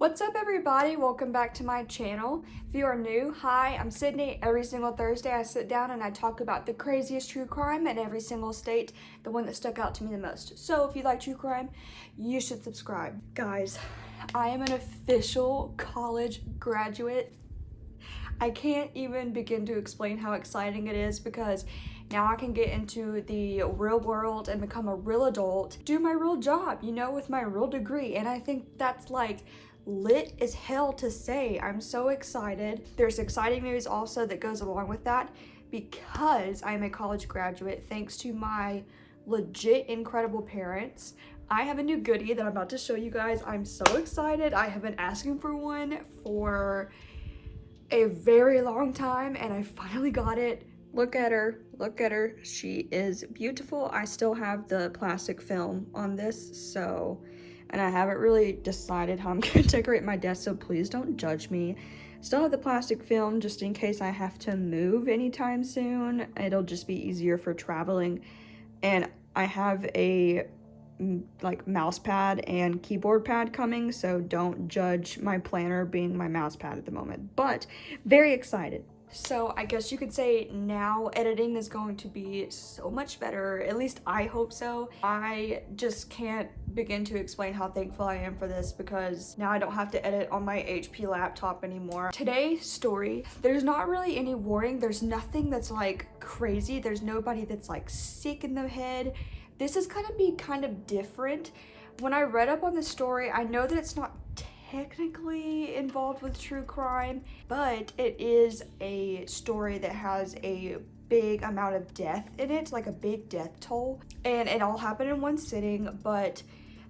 What's up, everybody? Welcome back to my channel. If you are new, hi, I'm Sydney. Every single Thursday I sit down and I talk about the craziest true crime in every single state, the one that stuck out to me the most. So if you like true crime, you should subscribe. Guys, I am an official college graduate. I can't even begin to explain how exciting it is because now I can get into the real world and become a real adult, do my real job, you know, with my real degree. And I think that's like lit as hell to say. I'm so excited. There's exciting news also that goes along with that because I'm a college graduate thanks to my legit incredible parents. I have a new goodie that I'm about to show you guys. I'm so excited. I have been asking for one for a very long time and I finally got it. Look at her, look at her. She is beautiful. I still have the plastic film on this, and I haven't really decided how I'm gonna decorate my desk, so please don't judge me. Still have the plastic film just in case I have to move anytime soon. It'll just be easier for traveling. And I have a like mouse pad and keyboard pad coming, so don't judge my planner being my mouse pad at the moment, but very excited. So I guess you could say now editing is going to be so much better. At least I hope so. I just can't begin to explain how thankful I am for this because now I don't have to edit on my HP laptop anymore. Today's story, there's not really any warning. There's nothing that's like crazy. There's nobody that's like sick in the head. This is gonna be kind of different. When I read up on the story, I know that it's not technically involved with true crime, but it is a story that has a big amount of death in it, like a big death toll, and it all happened in one sitting. But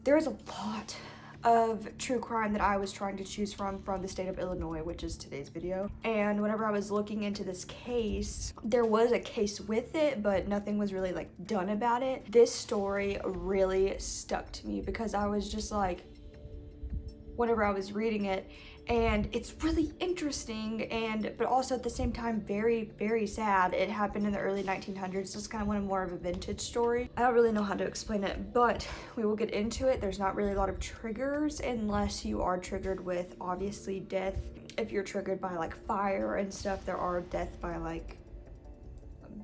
there's a lot of true crime that I was trying to choose from the state of Illinois, which is today's video. And whenever I was looking into this case, there was a case with it, but nothing was really like done about it. This story really stuck to me because I was just like, whenever I was reading it, and it's really interesting, but also at the same time very, very sad. It happened in the early 1900s. It's kind of more of a vintage story. I don't really know how to explain it, but we will get into it. There's not really a lot of triggers unless you are triggered with obviously death. If you're triggered by like fire and stuff, there are death by like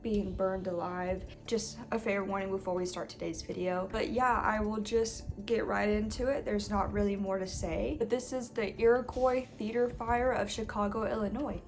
being burned alive. Just a fair warning before we start today's video. But yeah, I will just get right into it. There's not really more to say. But this is the Iroquois Theater Fire of Chicago, Illinois.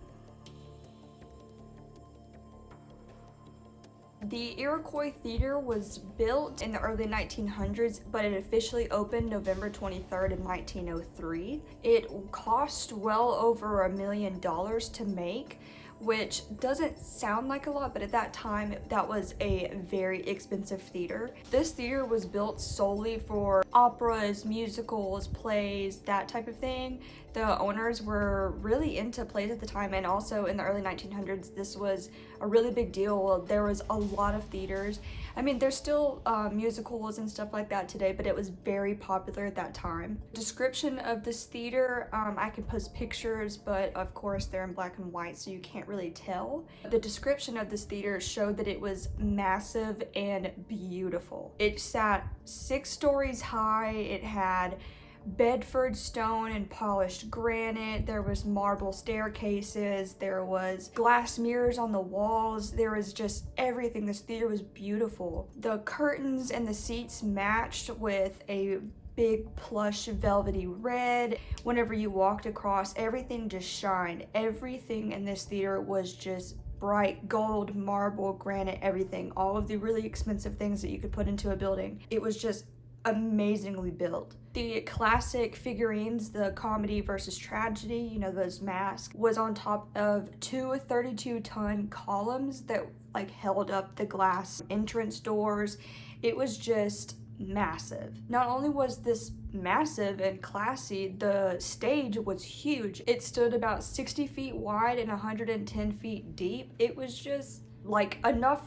The Iroquois Theater was built in the early 1900s, but it officially opened November 23rd in 1903. It cost well over $1 million to make, which doesn't sound like a lot, but at that time, that was a very expensive theater. This theater was built solely for operas, musicals, plays, that type of thing. The owners were really into plays at the time, and also in the early 1900s, this was a really big deal. There was a lot of theaters. I mean, there's still musicals and stuff like that today, but it was very popular at that time. Description of this theater, I can post pictures, but of course they're in black and white, so you can't really tell. The description of this theater showed that it was massive and beautiful. It sat 6 stories high. It had Bedford stone and polished granite. There was marble staircases. There was glass mirrors on the walls. There was just everything. This theater was beautiful. The curtains and the seats matched with a big plush velvety red. Whenever you walked across, everything just shined. Everything in this theater was just bright gold, marble, granite, everything. All of the really expensive things that you could put into a building. It was just amazingly built. The classic figurines, the comedy versus tragedy, you know, those masks, was on top of 2 32-ton columns that like held up the glass entrance doors. It was just massive. Not only was this massive and classy, the stage was huge. It stood about 60 feet wide and 110 feet deep. It was just like enough,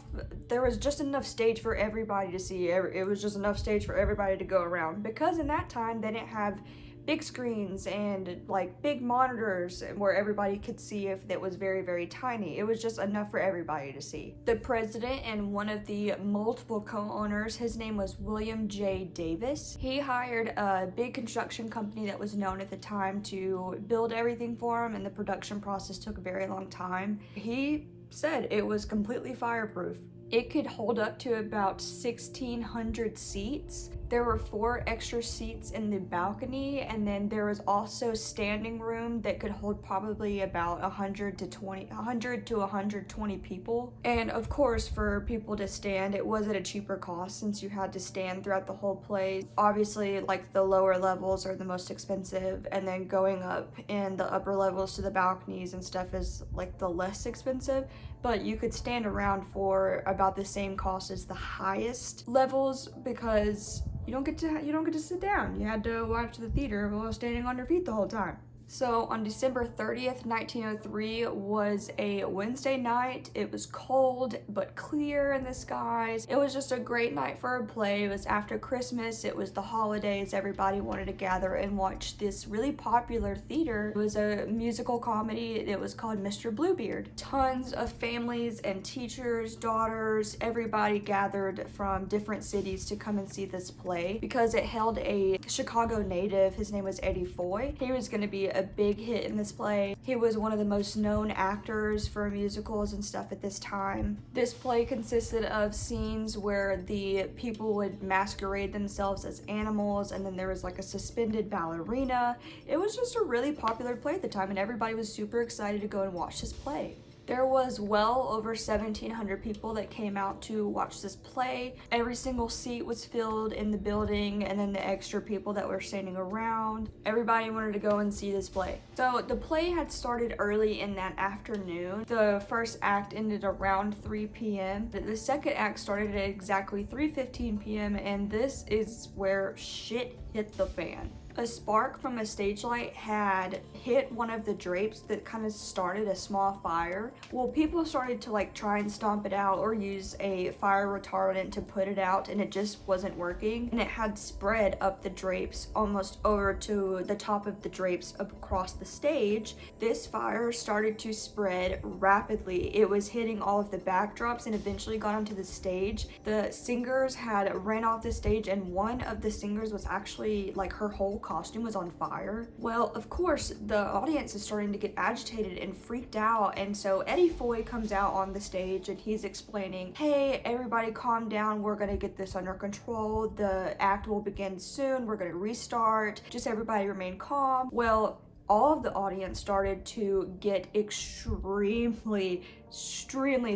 there was just enough stage for everybody to see. It was just enough stage for everybody to go around, because in that time they didn't have big screens and like big monitors where everybody could see if it was very, very tiny. It was just enough for everybody to see. The president and one of the multiple co-owners, his name was William J. Davis. He hired a big construction company that was known at the time to build everything for him, and the production process took a very long time. He said it was completely fireproof. It could hold up to about 1,600 seats. There were 4 extra seats in the balcony, and then there was also standing room that could hold probably about 100 to 120 people. And of course, for people to stand, it was at a cheaper cost since you had to stand throughout the whole play. Obviously, like the lower levels are the most expensive, and then going up in the upper levels to the balconies and stuff is like the less expensive. But you could stand around for about the same cost as the highest levels because you don't get to sit down. You had to watch the theater while standing on your feet the whole time. So on December 30th, 1903 was a Wednesday night. It was cold but clear in the skies. It was just a great night for a play. It was after Christmas. It was the holidays. Everybody wanted to gather and watch this really popular theater. It was a musical comedy. It was called Mr. Bluebeard. Tons of families and teachers, daughters, everybody gathered from different cities to come and see this play because it held a Chicago native. His name was Eddie Foy. He was going to be a big hit in this play. He was one of the most known actors for musicals and stuff at this time. This play consisted of scenes where the people would masquerade themselves as animals, and then there was like a suspended ballerina. It was just a really popular play at the time, and everybody was super excited to go and watch this play. There was well over 1,700 people that came out to watch this play. Every single seat was filled in the building, and then the extra people that were standing around. Everybody wanted to go and see this play. So the play had started early in that afternoon. The first act ended around 3 p.m. The second act started at exactly 3:15 p.m. and this is where shit hit the fan. A spark from a stage light had hit one of the drapes that kind of started a small fire. Well, people started to like try and stomp it out or use a fire retardant to put it out, and it just wasn't working. And it had spread up the drapes almost over to the top of the drapes across the stage. This fire started to spread rapidly. It was hitting all of the backdrops and eventually got onto the stage. The singers had ran off the stage, and one of the singers was actually like her whole costume was on fire. Well, of course, the audience is starting to get agitated and freaked out, and so Eddie Foy comes out on the stage and he's explaining, hey, everybody calm down, we're gonna get this under control, the act will begin soon, we're gonna restart, just everybody remain calm. Well, all of the audience started to get extremely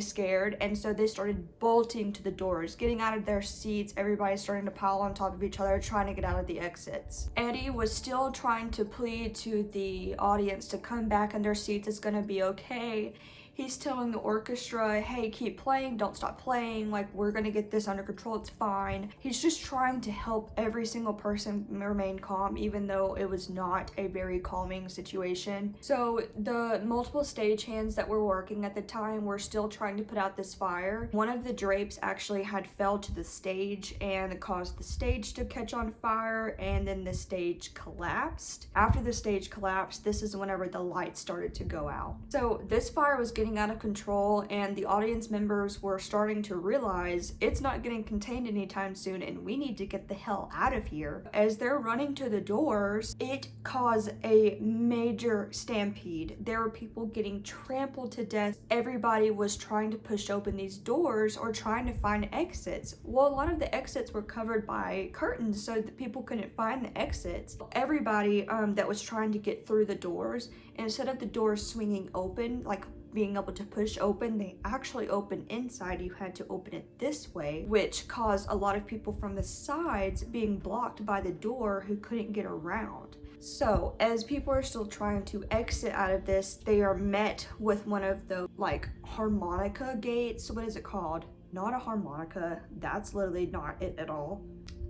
scared, and so they started bolting to the doors, getting out of their seats. Everybody's starting to pile on top of each other, trying to get out of the exits. Eddie was still trying to plead to the audience to come back in their seats, it's gonna be okay. He's telling the orchestra, hey, keep playing, don't stop playing, like, we're gonna get this under control, it's fine. He's just trying to help every single person remain calm, even though it was not a very calming situation. So the multiple stagehands that were working at the time were still trying to put out this fire. One of the drapes actually had fell to the stage and caused the stage to catch on fire, and then the stage collapsed. After the stage collapsed, this is whenever the lights started to go out. So this fire was getting out of control, and the audience members were starting to realize it's not getting contained anytime soon and we need to get the hell out of here. As they're running to the doors, it caused a major stampede. There were people getting trampled to death. Everybody was trying to push open these doors or trying to find exits. Well, a lot of the exits were covered by curtains so that people couldn't find the exits. Everybody that was trying to get through the doors, instead of the doors swinging open, like being able to push open, they actually open inside. You had to open it this way, which caused a lot of people from the sides being blocked by the door who couldn't get around. So as people are still trying to exit out of this, they are met with one of the like harmonica gates. What is it called? Not a harmonica. That's literally not it at all.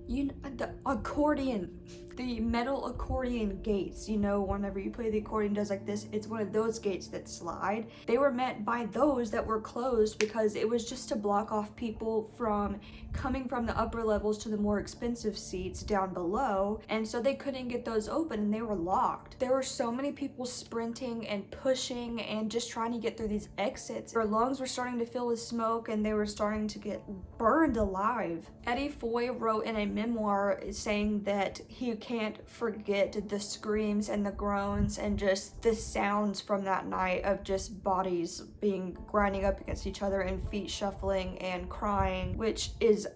The accordion. the metal accordion gates, you know, whenever you play the accordion does like this, it's one of those gates that slide. They were meant by those that were closed because it was just to block off people from coming from the upper levels to the more expensive seats down below, and so they couldn't get those open and they were locked. There were so many people sprinting and pushing and just trying to get through these exits. Their lungs were starting to fill with smoke and they were starting to get burned alive. Eddie Foy wrote in a memoir saying that he can't forget the screams and the groans and just the sounds from that night of just bodies being grinding up against each other and feet shuffling and crying, which is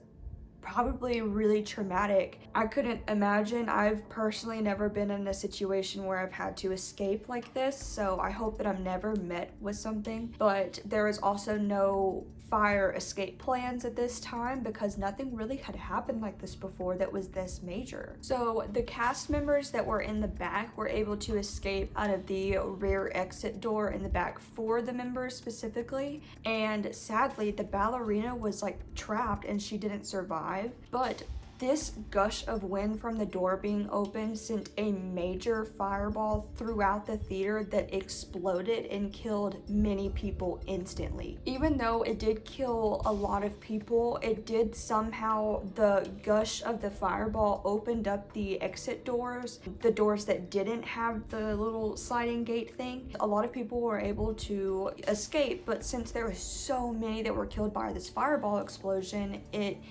probably really traumatic. I couldn't imagine. I've personally never been in a situation where I've had to escape like this, so I hope that I'm never met with something. But there is also no fire escape plans at this time because nothing really had happened like this before that was this major. So the cast members that were in the back were able to escape out of the rear exit door in the back, for the members specifically, and sadly the ballerina was like trapped and she didn't survive. But this gush of wind from the door being open sent a major fireball throughout the theater that exploded and killed many people instantly. Even though it did kill a lot of people, it did somehow, the gush of the fireball opened up the exit doors, the doors that didn't have the little sliding gate thing. A lot of people were able to escape, but since there were so many that were killed by this fireball explosion,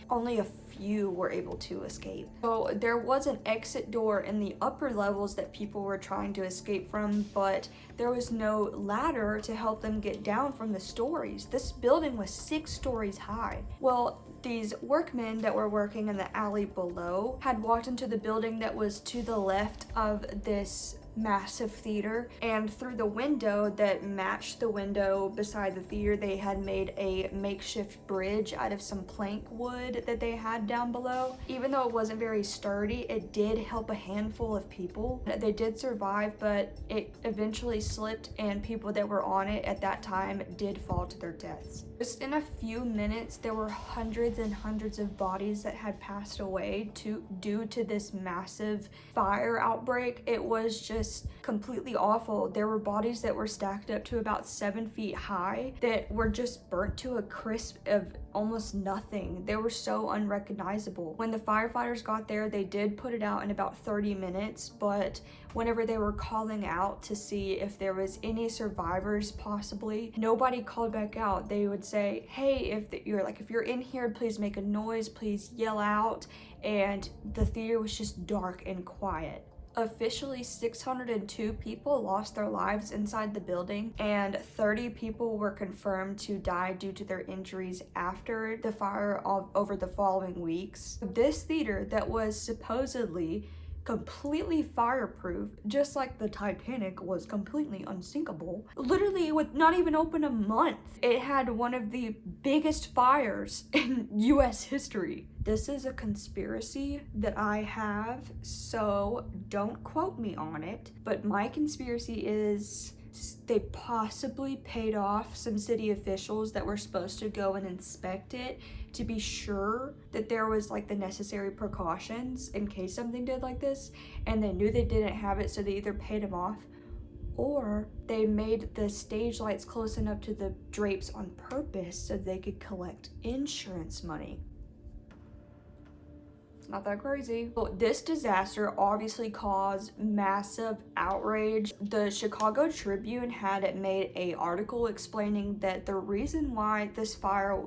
only a few were able to escape. So there was an exit door in the upper levels that people were trying to escape from, but there was no ladder to help them get down from the stories. This building was 6 stories high. Well, these workmen that were working in the alley below had walked into the building that was to the left of this massive theater, and through the window that matched the window beside the theater, they had made a makeshift bridge out of some plank wood that they had down below. Even though it wasn't very sturdy, it did help a handful of people. They did survive, but it eventually slipped and people that were on it at that time did fall to their deaths. Just in a few minutes, there were hundreds and hundreds of bodies that had passed away due to this massive fire outbreak. It was just completely awful. There were bodies that were stacked up to about 7 feet high that were just burnt to a crisp of almost nothing. They were so unrecognizable. When the firefighters got there, they did put it out in about 30 minutes, but whenever they were calling out to see if there was any survivors possibly, nobody called back out. They would say, hey, if you're in here, please make a noise, please yell out, and the theater was just dark and quiet. Officially, 602 people lost their lives inside the building, and 30 people were confirmed to die due to their injuries after the fire over the following weeks. This theater that was supposedly completely fireproof, just like the Titanic was completely unsinkable, literally would not even open a month. It had one of the biggest fires in US history. This is a conspiracy that I have, so don't quote me on it, but my conspiracy is they possibly paid off some city officials that were supposed to go and inspect it to be sure that there was like the necessary precautions in case something did like this, and they knew they didn't have it, so they either paid them off or they made the stage lights close enough to the drapes on purpose so they could collect insurance money. Not that crazy. Well, this disaster obviously caused massive outrage. The Chicago Tribune had made an article explaining that the reason why this fire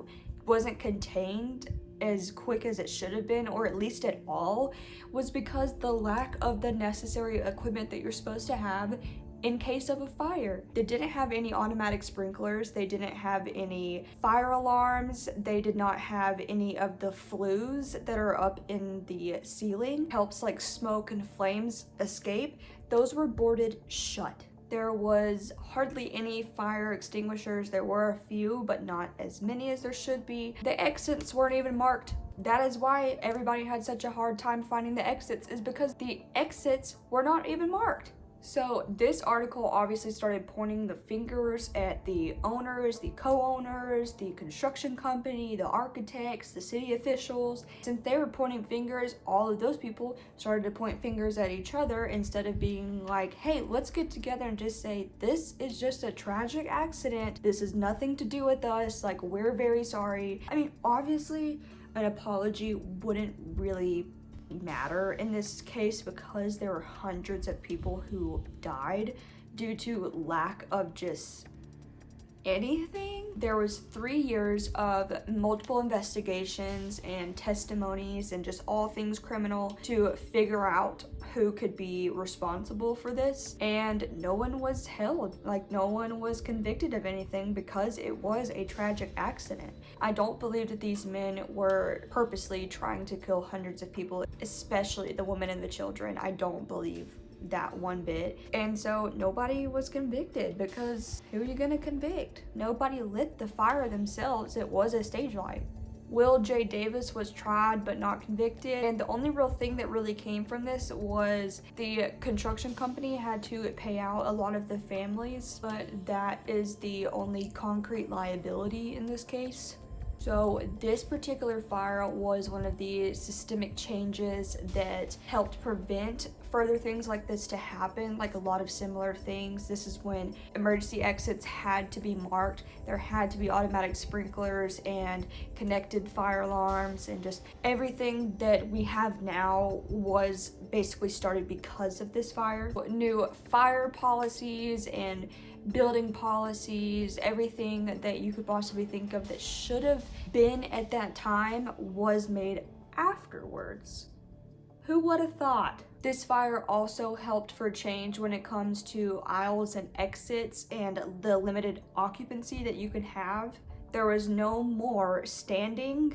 wasn't contained as quick as it should have been, or at least at all, was because the lack of the necessary equipment that you're supposed to have in case of a fire. They didn't have any automatic sprinklers, they didn't have any fire alarms, they did not have any of the flues that are up in the ceiling, helps like smoke and flames escape. Those were boarded shut. There was hardly any fire extinguishers. There were a few, but not as many as there should be. The exits weren't even marked. That is why everybody had such a hard time finding the exits, is because the exits were not even marked. So this article obviously started pointing the fingers at the owners, the co-owners, the construction company, the architects, the city officials. Since they were pointing fingers, all of those people started to point fingers at each other instead of being like, hey, let's get together and just say, this is just a tragic accident. This has nothing to do with us. Like, we're very sorry. I mean, obviously, an apology wouldn't really matter in this case because there were hundreds of people who died due to lack of just anything. There was 3 years of multiple investigations and testimonies and just all things criminal to figure out who could be responsible for this, and no one was held. Like, no one was convicted of anything because it was a tragic accident. I don't believe that these men were purposely trying to kill hundreds of people, especially the women and the children. I don't believe that one bit. And so nobody was convicted because who are you gonna convict? Nobody lit the fire themselves. It was a stage light. Will J. Davis was tried but not convicted, and the only real thing that really came from this was the construction company had to pay out a lot of the families, but that is the only concrete liability in this case. So this particular fire was one of the systemic changes that helped prevent further things like this to happen, like a lot of similar things. This is when emergency exits had to be marked. There had to be automatic sprinklers and connected fire alarms, and just everything that we have now was basically started because of this fire. New fire policies and building policies, everything that you could possibly think of that should have been at that time was made afterwards. Who would have thought? This fire also helped for change when it comes to aisles and exits and the limited occupancy that you could have. There was no more standing,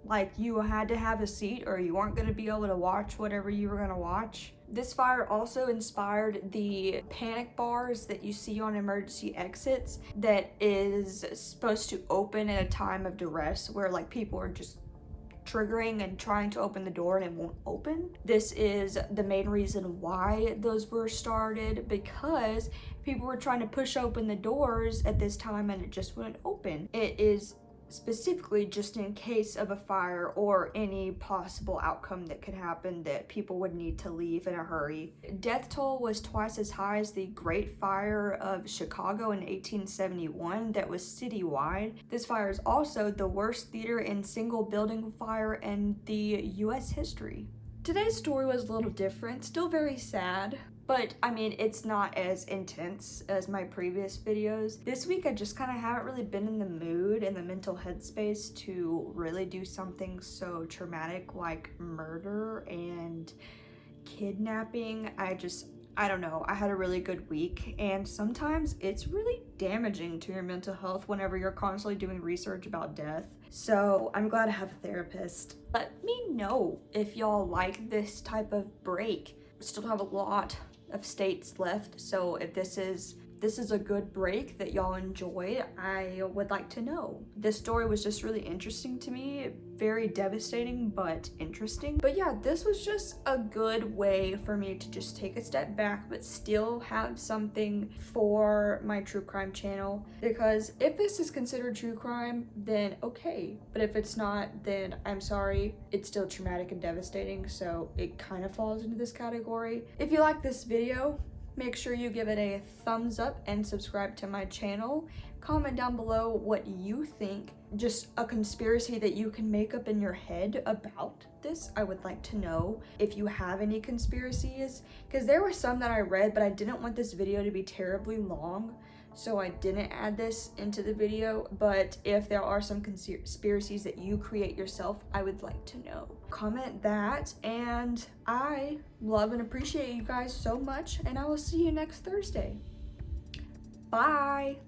like you had to have a seat or you weren't going to be able to watch whatever you were going to watch. This fire also inspired the panic bars that you see on emergency exits that is supposed to open at a time of duress, where like people are just triggering and trying to open the door and it won't open. This is the main reason why those were started, because people were trying to push open the doors at this time and it just wouldn't open. It is specifically just in case of a fire or any possible outcome that could happen that people would need to leave in a hurry. Death toll was twice as high as the Great Fire of Chicago in 1871 that was citywide. This fire is also the worst theater and single building fire in the US history. Today's story was a little different, still very sad, but I mean, it's not as intense as my previous videos. This week, I just kind of haven't really been in the mood and the mental headspace to really do something so traumatic like murder and kidnapping. I don't know, I had a really good week, and sometimes it's really damaging to your mental health whenever you're constantly doing research about death. So I'm glad I have a therapist. Let me know if y'all like this type of break. We still have a lot of states left, so if this is a good break that y'all enjoyed, I would like to know. This story was just really interesting to me, very devastating but interesting. But yeah, this was just a good way for me to just take a step back but still have something for my true crime channel, because if this is considered true crime, then okay, but if it's not, then I'm sorry. It's still traumatic and devastating, so it kind of falls into this category. If you like this video, make sure you give it a thumbs up and subscribe to my channel. Comment down below what you think, just a conspiracy that you can make up in your head about this. I would like to know if you have any conspiracies, because there were some that I read, but I didn't want this video to be terribly long, so I didn't add this into the video. But if there are some conspiracies that you create yourself, I would like to know. Comment that, and I love and appreciate you guys so much, and I will see you next Thursday. Bye!